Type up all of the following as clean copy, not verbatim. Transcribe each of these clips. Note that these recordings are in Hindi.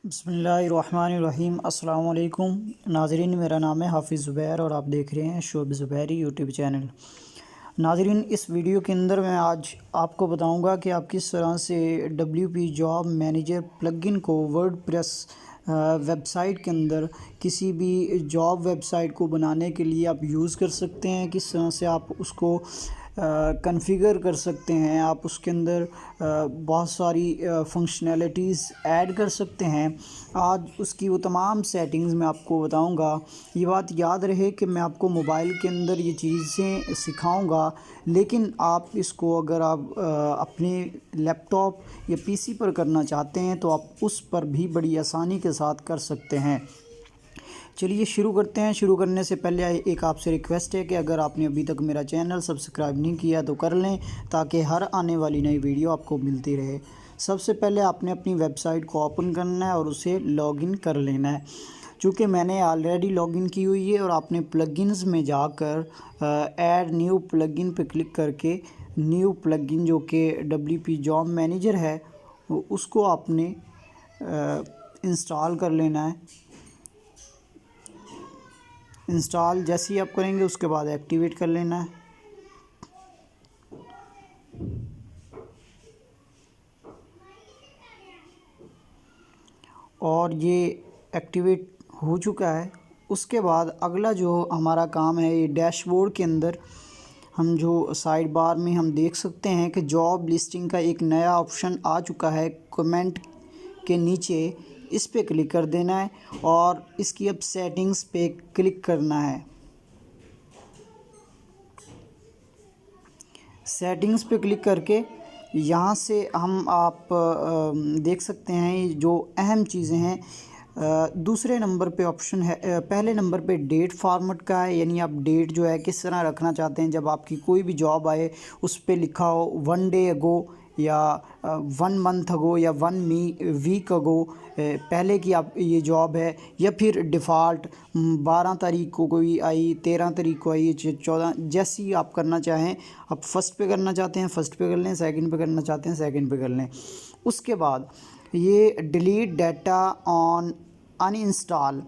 बिस्मिल्लाहिर्रहमानिर्रहीम। अस्सलाम वालेकुम नाज़रीन, मेरा नाम है हाफिज़ ज़ुबैर और आप देख रहे हैं शोब ज़ुबैरी यूट्यूब चैनल। नाज़रीन, इस वीडियो के अंदर मैं आज आपको बताऊंगा कि आप किस तरह से WP जॉब मैनेजर प्लगइन को वर्डप्रेस वेबसाइट के अंदर किसी भी जॉब वेबसाइट को बनाने के लिए आप यूज़ कर सकते हैं। किस तरह से आप उसको कॉन्फ़िगर कर सकते हैं। आप उसके अंदर बहुत सारी फंक्शनैलिटीज़ ऐड कर सकते हैं। आज उसकी वो तमाम सेटिंग्स मैं आपको बताऊंगा। ये बात याद रहे कि मैं आपको मोबाइल के अंदर ये चीज़ें सिखाऊंगा, लेकिन आप इसको अगर आप अपने लैपटॉप या PC पर करना चाहते हैं तो आप उस पर भी बड़ी आसानी के साथ कर सकते हैं। चलिए शुरू करते हैं। शुरू करने से पहले एक आपसे रिक्वेस्ट है कि अगर आपने अभी तक मेरा चैनल सब्सक्राइब नहीं किया तो कर लें, ताकि हर आने वाली नई वीडियो आपको मिलती रहे। सबसे पहले आपने अपनी वेबसाइट को ओपन करना है और उसे लॉगिन कर लेना है। चूँकि मैंने ऑलरेडी लॉगिन की हुई है और आपने प्लगइन्स में जाकर ऐड न्यू प्लगइन पर क्लिक करके न्यू प्लगइन जो कि WP जॉब मैनेजर है उसको आपने इंस्टॉल कर लेना है। इंस्टॉल जैसे ही आप करेंगे उसके बाद एक्टिवेट कर लेना है। और ये एक्टिवेट हो चुका है। उसके बाद अगला जो हमारा काम है, ये डैशबोर्ड के अंदर हम जो साइड बार में हम देख सकते हैं कि जॉब लिस्टिंग का एक नया ऑप्शन आ चुका है। कमेंट के नीचे इस पे क्लिक कर देना है और इसकी अब सेटिंग्स पे क्लिक करना है। सेटिंग्स पे क्लिक करके यहाँ से हम आप देख सकते हैं जो अहम चीज़ें हैं। दूसरे नंबर पे ऑप्शन है, पहले नंबर पे डेट फॉर्मेट का है, यानी आप डेट जो है किस तरह रखना चाहते हैं। जब आपकी कोई भी जॉब आए उस पे लिखा हो 1 डे अगो या 1 मंथ अगो या 1 वीक अगो पहले की आप ये जॉब है, या फिर डिफ़ॉल्ट 12 तारीख को कोई आई, 13 तारीख को आई, 14, जैसी आप करना चाहें। आप फर्स्ट पे करना चाहते हैं फर्स्ट पे कर लें, सेकंड पे करना चाहते हैं सेकंड पे कर लें। उसके बाद ये डिलीट डाटा ऑन अनइंस्टॉल,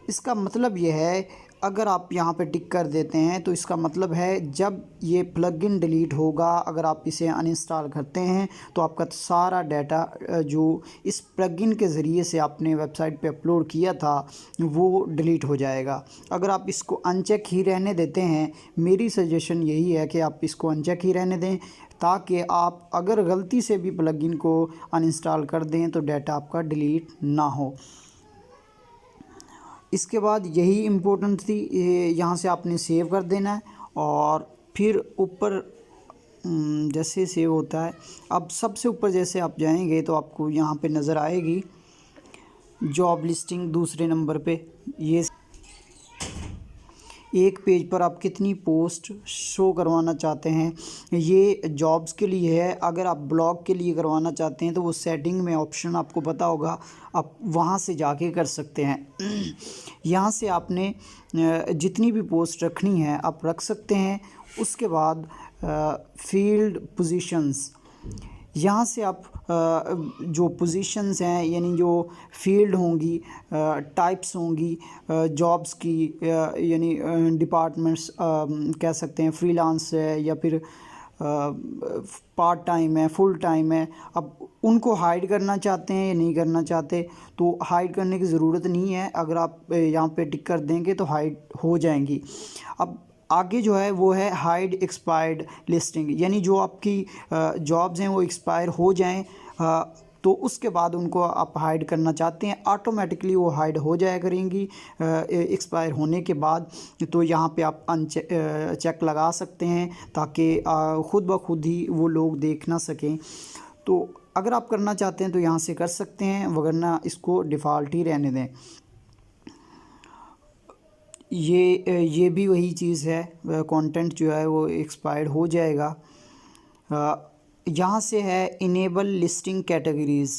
इसका मतलब ये है, अगर आप यहाँ पे टिक कर देते हैं तो इसका मतलब है जब ये प्लगइन डिलीट होगा, अगर आप इसे अनइंस्टॉल करते हैं तो आपका सारा डाटा जो इस प्लगइन के ज़रिए से आपने वेबसाइट पे अपलोड किया था वो डिलीट हो जाएगा। अगर आप इसको अनचेक ही रहने देते हैं, मेरी सजेशन यही है कि आप इसको अनचेक ही रहने दें, ताकि आप अगर गलती से भी प्लगइन को अनइंस्टॉल कर दें तो डाटा आपका डिलीट ना हो। इसके बाद यही इम्पोर्टेंट थी, यहाँ से आपने सेव कर देना है और फिर ऊपर जैसे सेव होता है, अब सबसे ऊपर जैसे आप जाएंगे तो आपको यहाँ पे नज़र आएगी जॉब लिस्टिंग दूसरे नंबर पे। ये एक पेज पर आप कितनी पोस्ट शो करवाना चाहते हैं, ये जॉब्स के लिए है। अगर आप ब्लॉग के लिए करवाना चाहते हैं तो वो सेटिंग में ऑप्शन आपको पता होगा, आप वहाँ से जाके कर सकते हैं। यहाँ से आपने जितनी भी पोस्ट रखनी है आप रख सकते हैं। उसके बाद फील्ड पोजीशंस, यहाँ से आप जो पोजीशंस हैं यानी जो फील्ड होंगी, टाइप्स होंगी जॉब्स की, यानी डिपार्टमेंट्स कह सकते हैं, फ्रीलांस है या फिर पार्ट टाइम है, फुल टाइम है। अब उनको हाइड करना चाहते हैं या नहीं करना चाहते तो हाइड करने की ज़रूरत नहीं है। अगर आप यहाँ पे टिक कर देंगे तो हाइड हो जाएंगी। अब आगे जो है वो है हाइड एक्सपायर्ड लिस्टिंग, यानी जो आपकी जॉब्स हैं वो एक्सपायर हो जाएं तो उसके बाद उनको आप हाइड करना चाहते हैं, ऑटोमेटिकली वो हाइड हो जाया करेंगी एक्सपायर होने के बाद। तो यहाँ पे आप चेक लगा सकते हैं ताकि ख़ुद ब खुद ही वो लोग देख ना सकें। तो अगर आप करना चाहते हैं तो यहाँ से कर सकते हैं, वरना इसको डिफ़ॉल्ट ही रहने दें। ये भी वही चीज़ है, कंटेंट जो है वो एक्सपायर्ड हो जाएगा। यहाँ से है इनेबल लिस्टिंग कैटेगरीज़,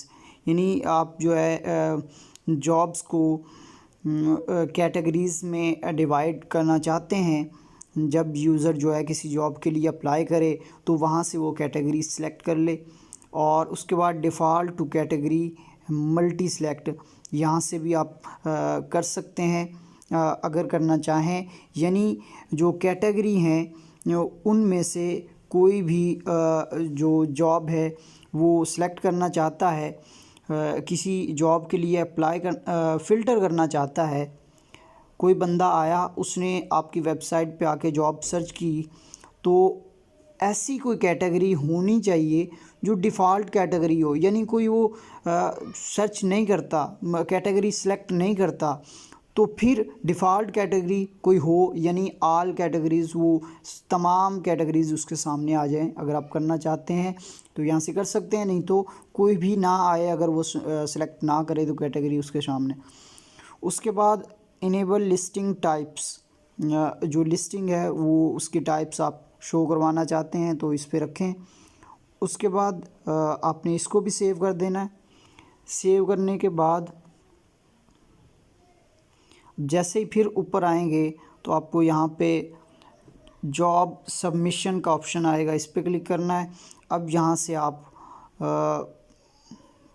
यानी आप जो है जॉब्स को कैटेगरीज़ में डिवाइड करना चाहते हैं। जब यूज़र जो है किसी जॉब के लिए अप्लाई करे तो वहाँ से वो कैटेगरी सेलेक्ट कर ले और उसके बाद default to category multi select, यहाँ से भी आप कर सकते हैं अगर करना चाहें। यानी जो कैटेगरी हैं उनमें से कोई भी जो जॉब है वो सिलेक्ट करना चाहता है, किसी जॉब के लिए अप्लाई फ़िल्टर करना चाहता है। कोई बंदा आया, उसने आपकी वेबसाइट पे आके जॉब सर्च की, तो ऐसी कोई कैटेगरी होनी चाहिए जो डिफ़ॉल्ट कैटेगरी हो। यानी कोई वो सर्च नहीं करता, कैटेगरी सेलेक्ट नहीं करता, तो फिर डिफ़ॉल्ट कैटेगरी कोई हो, यानी ऑल कैटेगरीज़, वो तमाम कैटेगरीज़ उसके सामने आ जाएं। अगर आप करना चाहते हैं तो यहाँ से कर सकते हैं, नहीं तो कोई भी ना आए अगर वो सेलेक्ट ना करे तो कैटेगरी उसके सामने। उसके बाद इनेबल लिस्टिंग टाइप्स, जो लिस्टिंग है वो उसकी टाइप्स आप शो करवाना चाहते हैं तो इस पे रखें। उसके बाद आपने इसको भी सेव कर देना है। सेव करने के बाद जैसे ही फिर ऊपर आएंगे तो आपको यहाँ पे जॉब सबमिशन का ऑप्शन आएगा, इस पर क्लिक करना है। अब यहाँ से आप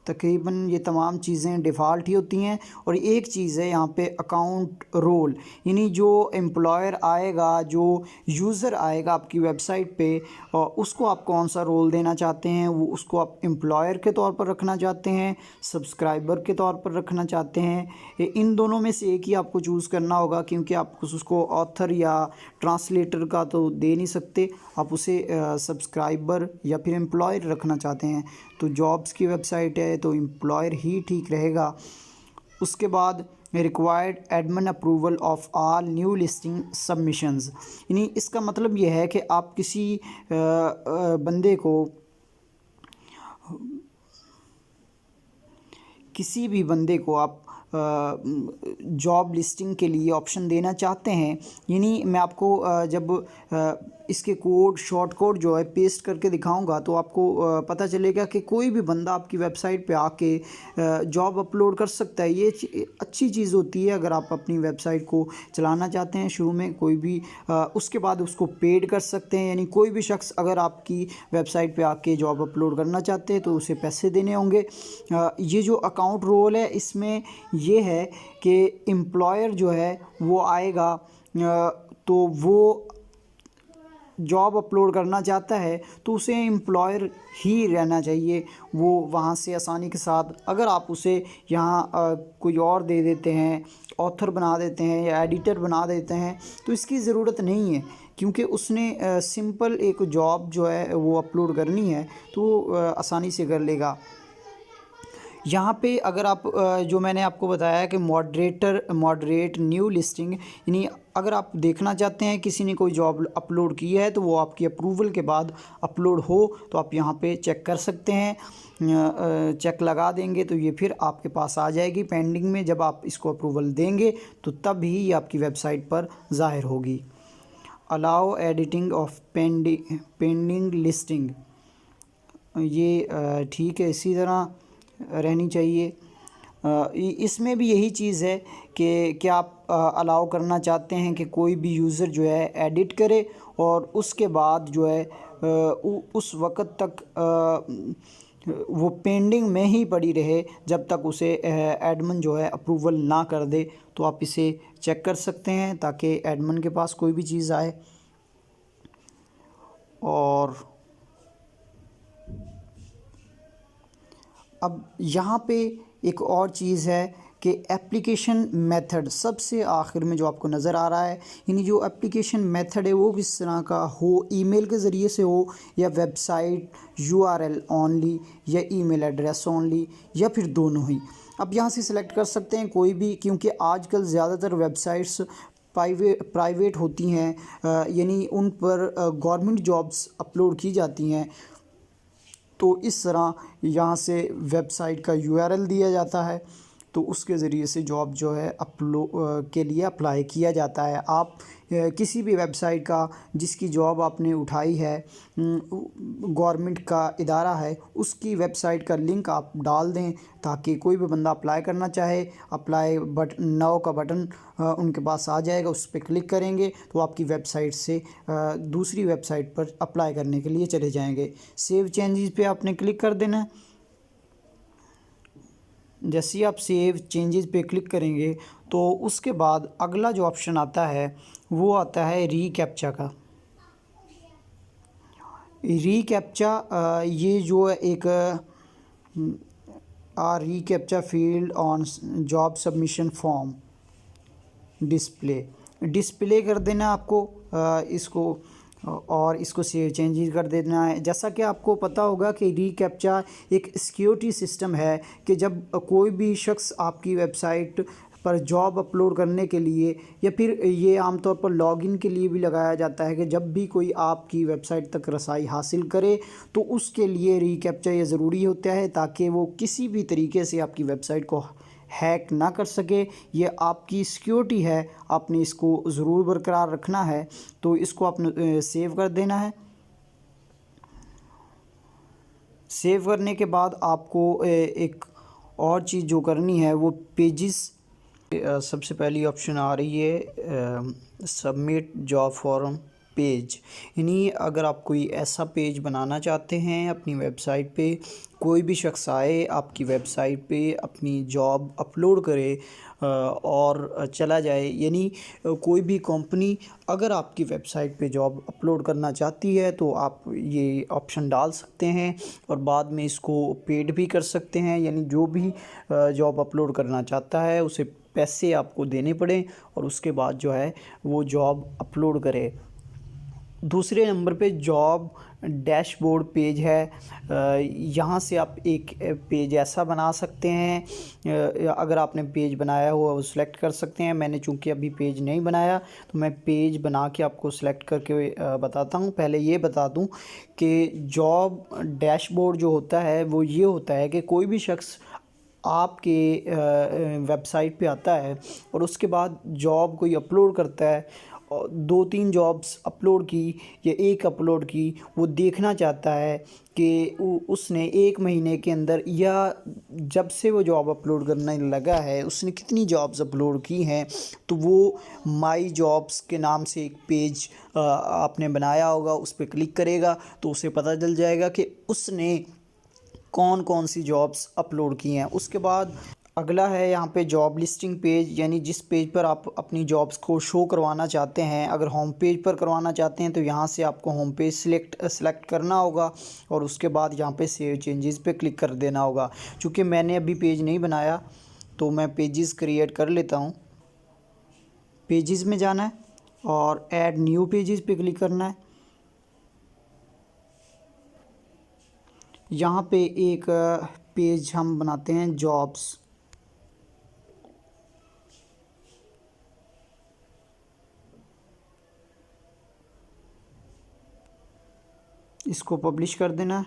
तकरीबन ये तमाम चीज़ें डिफ़ॉल्ट ही होती हैं। और एक चीज़ है यहाँ पे अकाउंट रोल, यानी जो एम्प्लॉयर आएगा, जो यूज़र आएगा आपकी वेबसाइट पे, और उसको आप कौन सा रोल देना चाहते हैं। वो उसको आप एम्प्लॉयर के तौर पर रखना चाहते हैं, सब्सक्राइबर के तौर पर रखना चाहते हैं। इन दोनों में से एक ही आपको चूज़ करना होगा, क्योंकि आप उसको ऑथर या ट्रांसलेटर का तो दे नहीं सकते। आप उसे सब्सक्राइबर या फिर एम्प्लॉयर रखना चाहते हैं तो जॉब्स की वेबसाइट है तो एम्प्लॉयर ही ठीक रहेगा। उसके बाद required admin approval of all new listing submissions, यानी इसका मतलब यह है कि आप किसी बंदे को, किसी भी बंदे को आप जॉब लिस्टिंग के लिए ऑप्शन देना चाहते हैं। यानी मैं आपको जब इसके कोड, शॉर्ट कोड जो है पेस्ट करके दिखाऊंगा तो आपको पता चलेगा कि कोई भी बंदा आपकी वेबसाइट पे आके जॉब अपलोड कर सकता है। ये अच्छी चीज़ होती है अगर आप अपनी वेबसाइट को चलाना चाहते हैं शुरू में कोई भी, उसके बाद उसको पेड कर सकते हैं। यानी कोई भी शख्स अगर आपकी वेबसाइट पे आके जॉब अपलोड करना चाहते हैं तो उसे पैसे देने होंगे। ये जो अकाउंट रोल है इसमें ये है कि एम्प्लॉयर जो है वो आएगा तो वो जॉब अपलोड करना चाहता है तो उसे एम्प्लॉयर ही रहना चाहिए, वो वहाँ से आसानी के साथ। अगर आप उसे यहाँ कोई और दे देते हैं, ऑथर बना देते हैं या एडिटर बना देते हैं, तो इसकी ज़रूरत नहीं है, क्योंकि उसने सिंपल एक जॉब जो है वो अपलोड करनी है तो आसानी से कर लेगा। यहाँ पे अगर आप जो मैंने आपको बताया कि मॉडरेट न्यू लिस्टिंग, यानी अगर आप देखना चाहते हैं किसी ने कोई जॉब अपलोड की है तो वो आपकी अप्रूवल के बाद अपलोड हो तो आप यहाँ पे चेक कर सकते हैं। चेक लगा देंगे तो ये फिर आपके पास आ जाएगी पेंडिंग में। जब आप इसको अप्रूवल देंगे तो तब ही ये आपकी वेबसाइट पर ज़ाहिर होगी। Allow editing of pending listing, ये ठीक है, इसी तरह रहनी चाहिए। इसमें भी यही चीज़ है कि क्या आप अलाउ करना चाहते हैं कि कोई भी यूज़र जो है एडिट करे और उसके बाद जो है उस वक़्त तक वो पेंडिंग में ही पड़ी रहे जब तक उसे एडमिन जो है अप्रूवल ना कर दे। तो आप इसे चेक कर सकते हैं ताकि एडमिन के पास कोई भी चीज़ आए। और अब यहाँ पे एक और चीज़ है कि एप्लीकेशन मेथड सबसे आखिर में जो आपको नज़र आ रहा है, यानी जो एप्लीकेशन मेथड है वो किस तरह का हो, ईमेल के ज़रिए से हो या वेबसाइट URL ओनली या ईमेल एड्रेस ओनली या फिर दोनों ही। अब यहाँ से सिलेक्ट कर सकते हैं कोई भी, क्योंकि आजकल ज़्यादातर वेबसाइट्स प्राइवेट होती हैं, यानी उन पर गवर्नमेंट जॉब्स अपलोड की जाती हैं। तो इस तरह यहाँ से वेबसाइट का URL दिया जाता है तो उसके ज़रिए से जॉब जो है अपलोड के लिए अप्लाई किया जाता है। आप किसी भी वेबसाइट का जिसकी जॉब आपने उठाई है, गवर्नमेंट का इदारा है, उसकी वेबसाइट का लिंक आप डाल दें ताकि कोई भी बंदा अप्लाई करना चाहे, अप्लाई नाउ का बटन उनके पास आ जाएगा, उस पर क्लिक करेंगे तो आपकी वेबसाइट से दूसरी वेबसाइट पर अप्लाई करने के लिए चले जाएंगे। सेव चेंजेस पे आपने क्लिक कर देना है। जैसे ही आप सेव चेंजेस पे क्लिक करेंगे तो उसके बाद अगला जो ऑप्शन आता है वो आता है रीकैप्चा का। रीकैप्चा ये जो है एक recaptcha field on job submission form display कर देना आपको इसको, और इसको सेव चेंजेस कर देना है। जैसा कि आपको पता होगा कि रीकैप्चा एक सिक्योरिटी सिस्टम है कि जब कोई भी शख्स आपकी वेबसाइट पर जॉब अपलोड करने के लिए, या फिर ये आमतौर पर लॉगिन के लिए भी लगाया जाता है कि जब भी कोई आपकी वेबसाइट तक रसाई हासिल करे तो उसके लिए रीकैप्चा ये ज़रूरी होता है, ताकि वो किसी भी तरीके से आपकी वेबसाइट को हैक ना कर सके। ये आपकी सिक्योरिटी है, आपने इसको ज़रूर बरकरार रखना है। तो इसको आपने सेव कर देना है। सेव करने के बाद आपको एक और चीज़ जो करनी है वो पेजेस, सबसे पहली ऑप्शन आ रही है सबमिट जॉब फॉर्म पेज। यानी अगर आप कोई ऐसा पेज बनाना चाहते हैं अपनी वेबसाइट पे, कोई भी शख्स आए आपकी वेबसाइट पे अपनी जॉब अपलोड करे और चला जाए, यानी कोई भी कंपनी अगर आपकी वेबसाइट पे जॉब अपलोड करना चाहती है तो आप ये ऑप्शन डाल सकते हैं और बाद में इसको पेड भी कर सकते हैं। यानी जो भी जॉब अपलोड करना चाहता है उसे पैसे आपको देने पड़े और उसके बाद जो है वो जॉब अपलोड करे। दूसरे नंबर पे जॉब डैशबोर्ड पेज है। यहाँ से आप एक पेज ऐसा बना सकते हैं, अगर आपने पेज बनाया हुआ वो सिलेक्ट कर सकते हैं। मैंने चूँकि अभी पेज नहीं बनाया तो मैं पेज बना के आपको सिलेक्ट करके बताता हूँ। पहले ये बता दूँ कि जॉब डैशबोर्ड जो होता है वो ये होता है कि कोई भी शख्स आपके वेबसाइट पे आता है और उसके बाद जॉब कोई अपलोड करता है और 2-3 जॉब्स अपलोड की या एक अपलोड की, वो देखना चाहता है कि उसने 1 महीने के अंदर या जब से वो जॉब अपलोड करने लगा है उसने कितनी जॉब्स अपलोड की हैं। तो वो माई जॉब्स के नाम से एक पेज आपने बनाया होगा, उस पर क्लिक करेगा तो उसे पता चल जाएगा कि उसने कौन कौन सी जॉब्स अपलोड की हैं। उसके बाद अगला है यहाँ पे जॉब लिस्टिंग पेज, यानी जिस पेज पर आप अपनी जॉब्स को शो करवाना चाहते हैं। अगर होम पेज पर करवाना चाहते हैं तो यहाँ से आपको होम पेज सेलेक्ट करना होगा और उसके बाद यहाँ पे सेव चेंजेस पे क्लिक कर देना होगा। चूँकि मैंने अभी पेज नहीं बनाया तो मैं पेजेस क्रिएट कर लेता हूँ। पेजेस में जाना है और ऐड न्यू पेजेस पे क्लिक करना है। यहाँ पे एक पेज हम बनाते हैं जॉब्स। इसको पब्लिश कर देना है।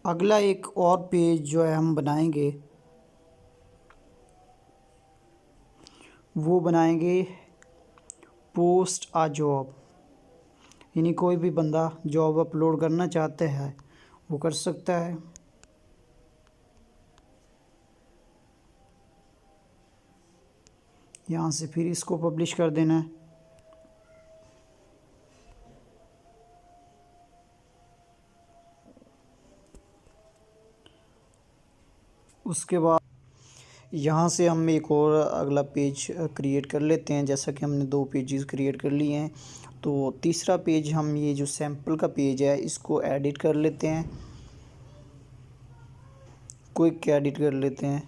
अगला एक और पेज जो है हम बनाएंगे वो बनाएंगे पोस्ट आ जॉब, यानी कोई भी बंदा जॉब अपलोड करना चाहता है वो कर सकता है। यहाँ से फिर इसको पब्लिश कर देना है। उसके बाद यहाँ से हम एक और अगला पेज क्रिएट कर लेते हैं। जैसा कि हमने 2 पेजेस क्रिएट कर लिए हैं तो तीसरा पेज हम ये जो सैम्पल का पेज है इसको एडिट कर लेते हैं, क्विक एडिट कर लेते हैं।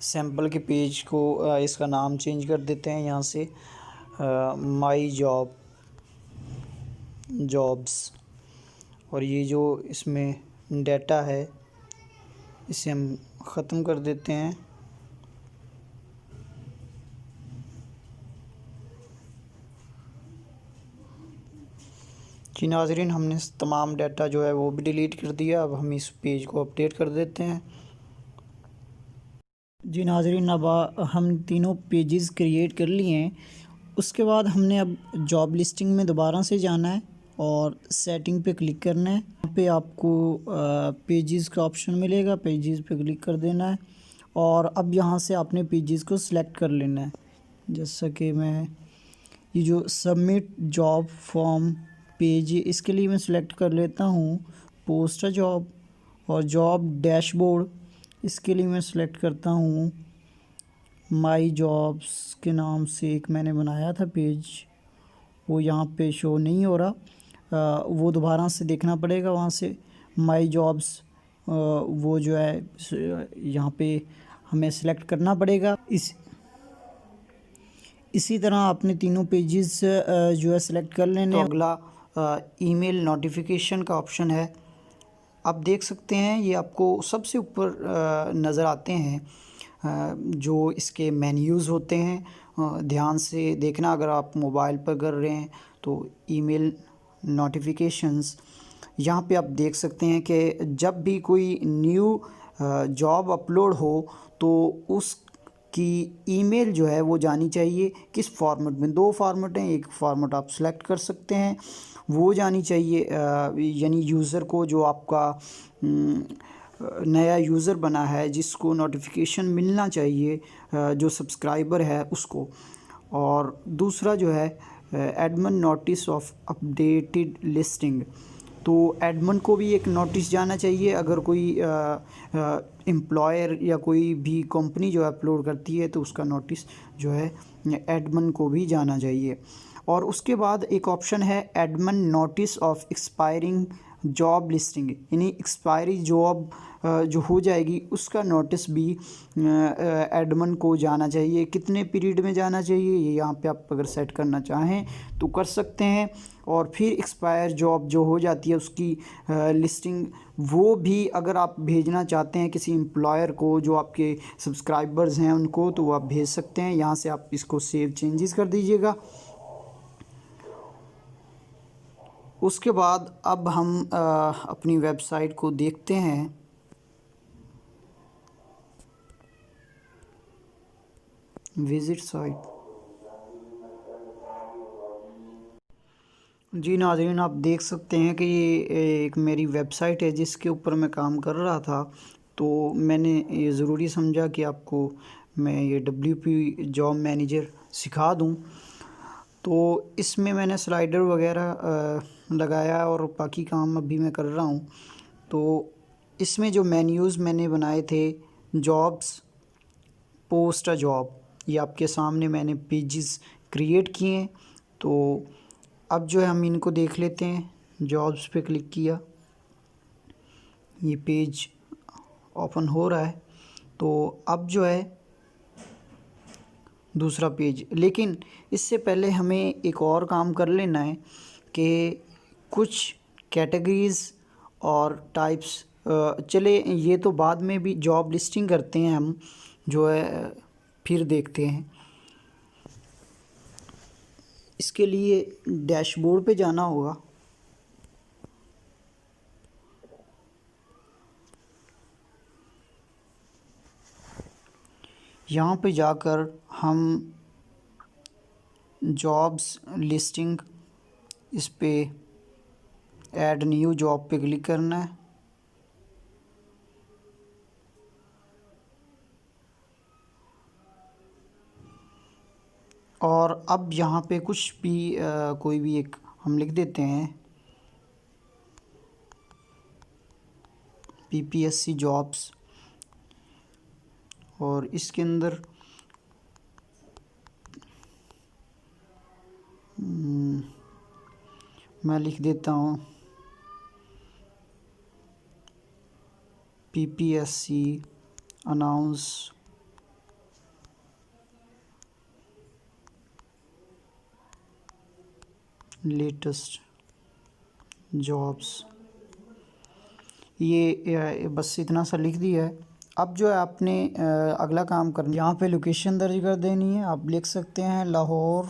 सैम्पल के पेज को इसका नाम चेंज कर देते हैं यहाँ से माई जॉब्स, और ये जो इसमें डाटा है इसे हम ख़त्म कर देते हैं। जी नाज़रीन, हमने तमाम डाटा जो है वो भी डिलीट कर दिया। अब हम इस पेज को अपडेट कर देते हैं। जी नाज़रीन, अब हम तीनों पेजेस क्रिएट कर लिए हैं। उसके बाद हमने अब जॉब लिस्टिंग में दोबारा से जाना है और सेटिंग पे क्लिक करना है। यहाँ पे आपको पेजेस का ऑप्शन मिलेगा, पेजेस पे क्लिक कर देना है और अब यहाँ से आपने पेजेस को सिलेक्ट कर लेना है। जैसा कि मैं ये जो सबमिट जॉब फॉर्म पेज, इसके लिए मैं सिलेक्ट कर लेता हूँ पोस्ट जॉब। और जॉब डैशबोर्ड, इसके लिए मैं सिलेक्ट करता हूँ माई जॉब्स के नाम से एक मैंने बनाया था पेज, वो यहाँ पे शो नहीं हो रहा। वो दोबारा से देखना पड़ेगा वहाँ से माई जॉब्स, वो जो है यहाँ पे हमें सेलेक्ट करना पड़ेगा। इसी तरह आपने तीनों पेजेस जो है सिलेक्ट कर लेने। तो अगला ईमेल नोटिफिकेशन का ऑप्शन है। आप देख सकते हैं ये आपको सबसे ऊपर नज़र आते हैं जो इसके मेन्यूज़ होते हैं। ध्यान से देखना, अगर आप मोबाइल पर कर रहे हैं तो ईमेल नोटिफिकेशंस, यहाँ पे आप देख सकते हैं कि जब भी कोई न्यू जॉब अपलोड हो तो उसकी ईमेल जो है वो जानी चाहिए। किस फॉर्मेट में, दो फॉर्मेट हैं, एक फॉर्मेट आप सेलेक्ट कर सकते हैं, वो जानी चाहिए यानी यूज़र को, जो आपका नया यूज़र बना है जिसको नोटिफिकेशन मिलना चाहिए, जो सब्सक्राइबर है उसको। और दूसरा जो है admin notice of updated listing, तो एडमिन को भी एक नोटिस जाना चाहिए। अगर कोई एम्प्लॉयर या कोई भी कंपनी जो अपलोड करती है तो उसका नोटिस जो है एडमिन को भी जाना चाहिए। और उसके बाद एक ऑप्शन है admin notice of expiring job listing, यानी एक्सपायरी जॉब जो हो जाएगी उसका नोटिस भी एडमिन को जाना चाहिए। कितने पीरियड में जाना चाहिए ये यहाँ पे आप अगर सेट करना चाहें तो कर सकते हैं। और फिर एक्सपायर जॉब जो हो जाती है उसकी लिस्टिंग, वो भी अगर आप भेजना चाहते हैं किसी एम्प्लॉयर को जो आपके सब्सक्राइबर्स हैं उनको, तो वो आप भेज सकते हैं। यहाँ से आप इसको सेव चेंजेस कर दीजिएगा। उसके बाद अब हम अपनी वेबसाइट को देखते हैं। Visit site. जी नाज़रीन, आप देख सकते हैं कि ये एक मेरी वेबसाइट है जिसके ऊपर मैं काम कर रहा था। तो मैंने ये ज़रूरी समझा कि आपको मैं ये WP जॉब मैनेजर सिखा दूं। तो इसमें मैंने स्लाइडर वगैरह लगाया और बाकी काम अभी मैं कर रहा हूं। तो इसमें जो मेन्यूज़ मैंने बनाए थे, जॉब्स, पोस्ट अ जॉब, ये आपके सामने मैंने पेजेस क्रिएट किए हैं। तो अब जो है हम इनको देख लेते हैं। जॉब्स पे क्लिक किया, ये पेज ओपन हो रहा है। तो अब जो है दूसरा पेज, लेकिन इससे पहले हमें एक और काम कर लेना है कि कुछ कैटेगरीज़ और टाइप्स, चले ये तो बाद में भी जॉब लिस्टिंग करते हैं हम, जो है फिर देखते हैं। इसके लिए डैशबोर्ड पे जाना होगा। यहाँ पे जाकर हम जॉब्स लिस्टिंग, इस पे ऐड न्यू जॉब पे क्लिक करना है। और अब यहाँ पे कुछ भी कोई भी एक हम लिख देते हैं, PPSC जॉब्स, और इसके अंदर मैं लिख देता हूँ PPSC अनाउंस लेटेस्ट जॉब्स। ये बस इतना सा लिख दिया है। अब जो है आपने अगला काम करना, यहाँ पे लोकेशन दर्ज कर देनी है। आप लिख सकते हैं लाहौर,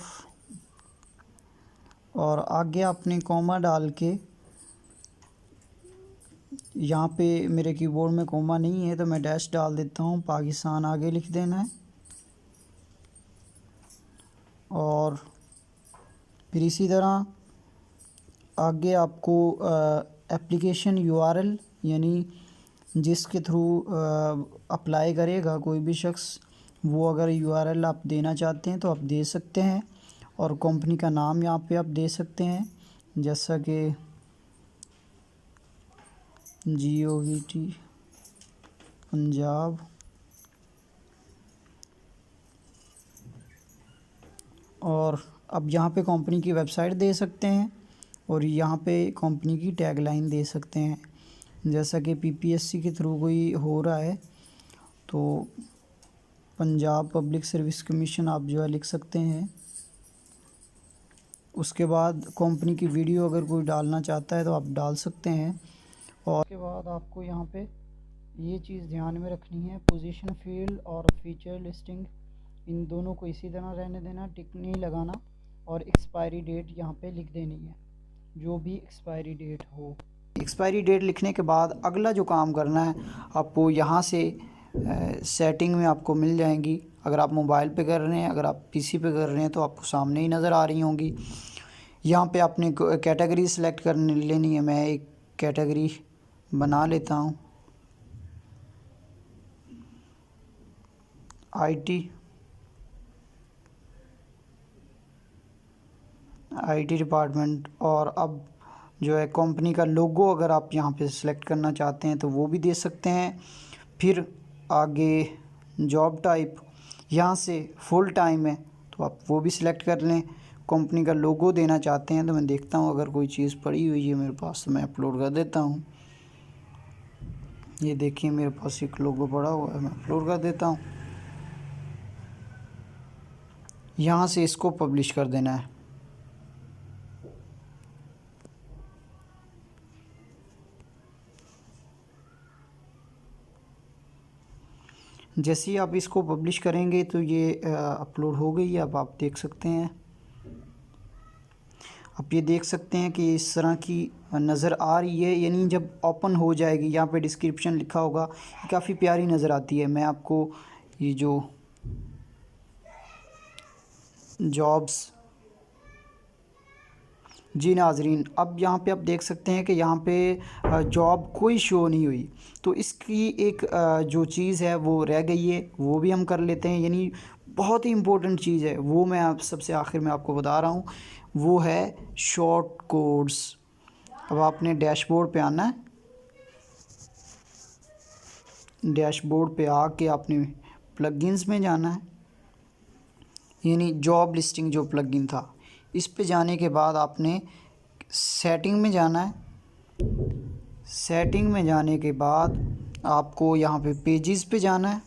और आगे आपने कॉमा डाल के, यहाँ पे मेरे कीबोर्ड में कॉमा नहीं है तो मैं डैश डाल देता हूँ, पाकिस्तान आगे लिख देना है। और फिर इसी तरह आगे आपको एप्लीकेशन URL, यानी जिसके थ्रू अप्लाई करेगा कोई भी शख्स, वो अगर URL आप देना चाहते हैं तो आप दे सकते हैं। और कंपनी का नाम यहाँ पे आप दे सकते हैं, जैसा कि GOVT पंजाब। और अब यहाँ पे कंपनी की वेबसाइट दे सकते हैं और यहाँ पे कंपनी की टैगलाइन दे सकते हैं। जैसा कि PPSC के थ्रू कोई हो रहा है तो पंजाब पब्लिक सर्विस कमीशन आप जो है लिख सकते हैं। उसके बाद कंपनी की वीडियो अगर कोई डालना चाहता है तो आप डाल सकते हैं। और उसके बाद आपको यहाँ पे ये चीज़ ध्यान में रखनी है, पोजीशन फील्ड और फीचर लिस्टिंग इन दोनों को इसी तरह रहने देना, टिक नहीं लगाना। और एक्सपायरी डेट यहाँ पे लिख देनी है, जो भी एक्सपायरी डेट हो। एक्सपायरी डेट लिखने के बाद अगला जो काम करना है आपको यहाँ से सेटिंग में आपको मिल जाएंगी। अगर आप मोबाइल पे कर रहे हैं, अगर आप PC पे कर रहे हैं तो आपको सामने ही नज़र आ रही होंगी। यहाँ पे आपने कैटेगरी सेलेक्ट कर लेनी है। मैं एक कैटेगरी बना लेता हूँ, IT डिपार्टमेंट। और अब जो है कंपनी का लोगो अगर आप यहाँ पे सिलेक्ट करना चाहते हैं तो वो भी दे सकते हैं। फिर आगे जॉब टाइप यहाँ से फुल टाइम है तो आप वो भी सिलेक्ट कर लें। कंपनी का लोगो देना चाहते हैं तो मैं देखता हूँ अगर कोई चीज़ पड़ी हुई है मेरे पास तो मैं अपलोड कर देता हूँ। ये देखिए मेरे पास एक लोगो पड़ा हुआ है, मैं अपलोड कर देता हूँ। यहाँ से इसको पब्लिश कर देना है। जैसे ही आप इसको पब्लिश करेंगे तो ये अपलोड हो गई है। अब आप देख सकते हैं, आप ये देख सकते हैं कि इस तरह की नज़र आ रही है। यानी जब ओपन हो जाएगी यहाँ पे डिस्क्रिप्शन लिखा होगा, काफ़ी प्यारी नज़र आती है। मैं आपको ये जो जॉब्स, जी नाजरीन, अब यहाँ पे आप देख सकते हैं कि यहाँ पे जॉब कोई शो नहीं हुई। तो इसकी एक जो चीज़ है वो रह गई है, वो भी हम कर लेते हैं। यानी बहुत ही इम्पोर्टेंट चीज़ है, वो मैं आप सबसे आखिर में आपको बता रहा हूँ, वो है शॉर्ट कोड्स। अब आपने डैशबोर्ड पे आना है। डैशबोर्ड पे आके आपने प्लगइन्स में जाना है, यानी जॉब लिस्टिंग जो प्लगइन था इस पे जाने के बाद आपने सेटिंग में जाना है। सेटिंग में जाने के बाद आपको यहाँ पे पेजेस पे जाना है।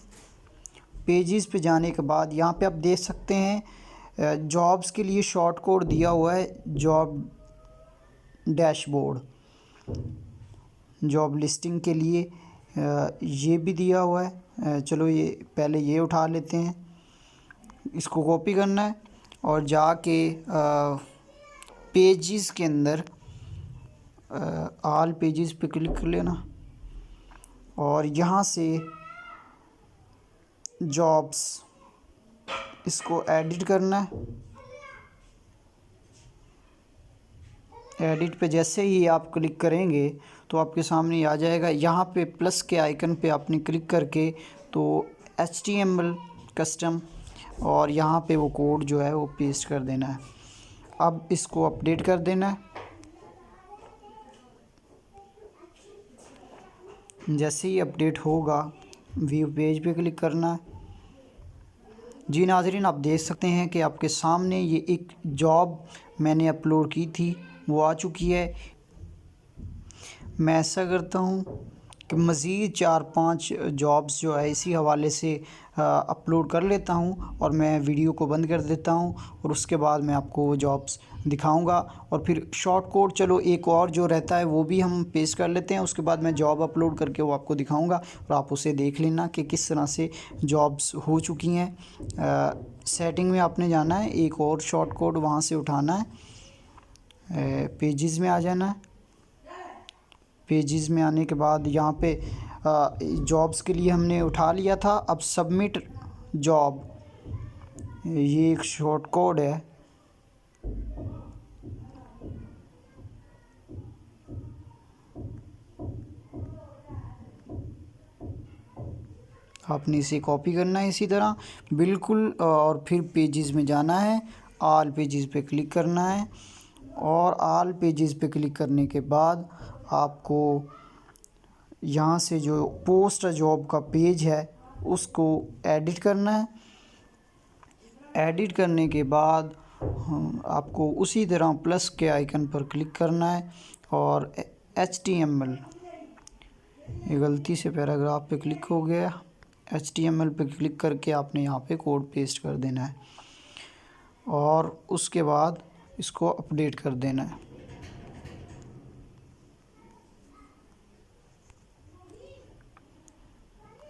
पेजेस पे जाने के बाद यहाँ पे आप देख सकते हैं जॉब्स के लिए शॉर्ट कोड दिया हुआ है, जॉब डैशबोर्ड। जॉब लिस्टिंग के लिए ये भी दिया हुआ है। चलो ये पहले ये उठा लेते हैं, इसको कॉपी करना है और जाके पेजेस के अंदर ऑल पेजेस पे क्लिक कर लेना और यहाँ से जॉब्स इसको एडिट करना है। एडिट पे जैसे ही आप क्लिक करेंगे तो आपके सामने आ जाएगा। यहाँ पे प्लस के आइकन पे आपने क्लिक करके तो HTML कस्टम और यहाँ पे वो कोड जो है वो पेस्ट कर देना है। अब इसको अपडेट कर देना है। जैसे ही अपडेट होगा व्यू पेज पे क्लिक करना है। जी नाज़रीन, आप देख सकते हैं कि आपके सामने ये एक जॉब मैंने अपलोड की थी वो आ चुकी है। मैं ऐसा करता हूँ कि मज़ीद 4-5 जॉब्स जो है इसी हवाले से अपलोड कर लेता हूँ और मैं वीडियो को बंद कर देता हूँ और उसके बाद मैं आपको वो जॉब्स दिखाऊंगा। और फिर शॉर्ट कोड चलो एक और जो रहता है वो भी हम पेस्ट कर लेते हैं, उसके बाद मैं जॉब अपलोड करके वो आपको दिखाऊंगा और आप उसे देख लेना कि किस तरह से जॉब्स हो चुकी हैं। सेटिंग में आपने जाना है, एक और शॉर्ट कोड वहाँ से उठाना है, पेजेस में आ जाना है। पेजेस में आने के बाद यहाँ पे जॉब्स के लिए हमने उठा लिया था। अब सबमिट जॉब, ये एक शॉर्ट कोड है, आपने इसे कॉपी करना है इसी तरह बिल्कुल और फिर पेजेस में जाना है। ऑल पेजेस पे क्लिक करना है और ऑल पेजेस पे क्लिक करने के बाद आपको यहाँ से जो पोस्ट जॉब का पेज है उसको एडिट करना है। एडिट करने के बाद आपको उसी तरह प्लस के आइकन पर क्लिक करना है और HTML, ये गलती से पैराग्राफ पे क्लिक हो गया, HTML पे क्लिक करके आपने यहाँ पे कोड पेस्ट कर देना है और उसके बाद इसको अपडेट कर देना है।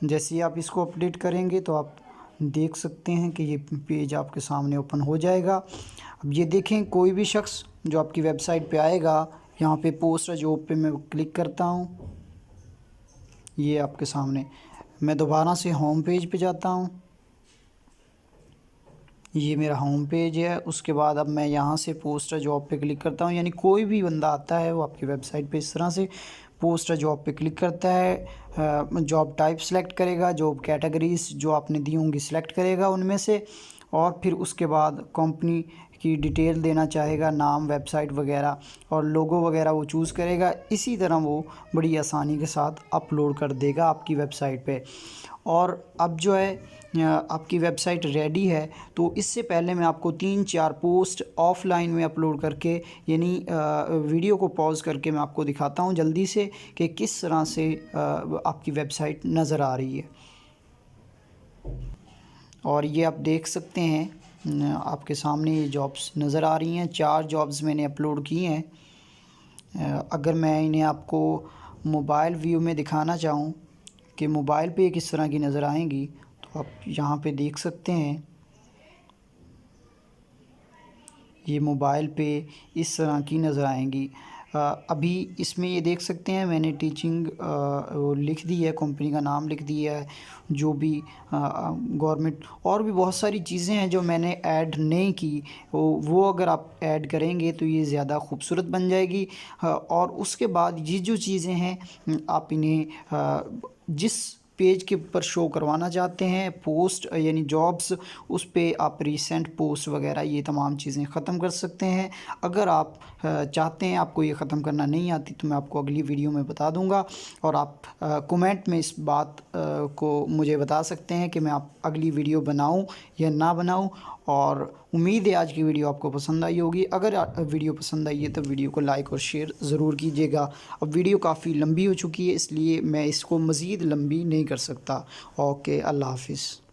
जैसे ही आप इसको अपडेट करेंगे तो आप देख सकते हैं कि ये पेज आपके सामने ओपन हो जाएगा। अब ये देखें, कोई भी शख्स जो आपकी वेबसाइट पे आएगा, यहाँ पे पोस्ट जॉब पे मैं क्लिक करता हूँ, ये आपके सामने, मैं दोबारा से होम पेज पे जाता हूँ, ये मेरा होम पेज है। उसके बाद अब मैं यहाँ से पोस्ट जॉब पे क्लिक करता हूँ, यानी कोई भी बंदा आता है वो आपकी वेबसाइट पे इस तरह से पोस्ट जॉब पे क्लिक करता है, जॉब टाइप सेलेक्ट करेगा, जॉब कैटेगरीज जो आपने दी होंगी सिलेक्ट करेगा उनमें से, और फिर उसके बाद कंपनी की डिटेल देना चाहेगा, नाम, वेबसाइट वगैरह और लोगो वगैरह वो चूज़ करेगा। इसी तरह वो बड़ी आसानी के साथ अपलोड कर देगा आपकी वेबसाइट पे। और अब जो है आपकी वेबसाइट रेडी है, तो इससे पहले मैं आपको 3-4 पोस्ट ऑफलाइन में अपलोड करके, यानी वीडियो को पॉज करके मैं आपको दिखाता हूँ जल्दी से कि किस तरह से आपकी वेबसाइट नज़र आ रही है। और ये आप देख सकते हैं आपके सामने ये जॉब्स नज़र आ रही हैं। 4 जॉब्स मैंने अपलोड की हैं। अगर मैं इन्हें आपको मोबाइल व्यू में दिखाना चाहूँ कि मोबाइल पे किस तरह की नज़र आएंगी, तो आप यहाँ पे देख सकते हैं, ये मोबाइल पे इस तरह की नज़र आएंगी। अभी इसमें ये देख सकते हैं मैंने टीचिंग लिख दी है, कंपनी का नाम लिख दिया है, जो भी गवर्नमेंट, और भी बहुत सारी चीज़ें हैं जो मैंने ऐड नहीं की, वो अगर आप ऐड करेंगे तो ये ज़्यादा खूबसूरत बन जाएगी। और उसके बाद ये जो चीज़ें हैं आप इन्हें जिस पेज के ऊपर शो करवाना चाहते हैं पोस्ट यानी जॉब्स, उस पे आप रीसेंट पोस्ट वगैरह ये तमाम चीज़ें ख़त्म कर सकते हैं। अगर आप चाहते हैं, आपको ये ख़त्म करना नहीं आती, तो मैं आपको अगली वीडियो में बता दूंगा और आप कमेंट में इस बात को मुझे बता सकते हैं कि मैं आप अगली वीडियो बनाऊं या ना बनाऊं। और उम्मीद है आज की वीडियो आपको पसंद आई होगी। अगर वीडियो पसंद आई है तो वीडियो को लाइक और शेयर ज़रूर कीजिएगा। अब वीडियो काफ़ी लंबी हो चुकी है, इसलिए मैं इसको मज़ीद लंबी नहीं कर सकता। ओके, अल्लाह हाफिज़।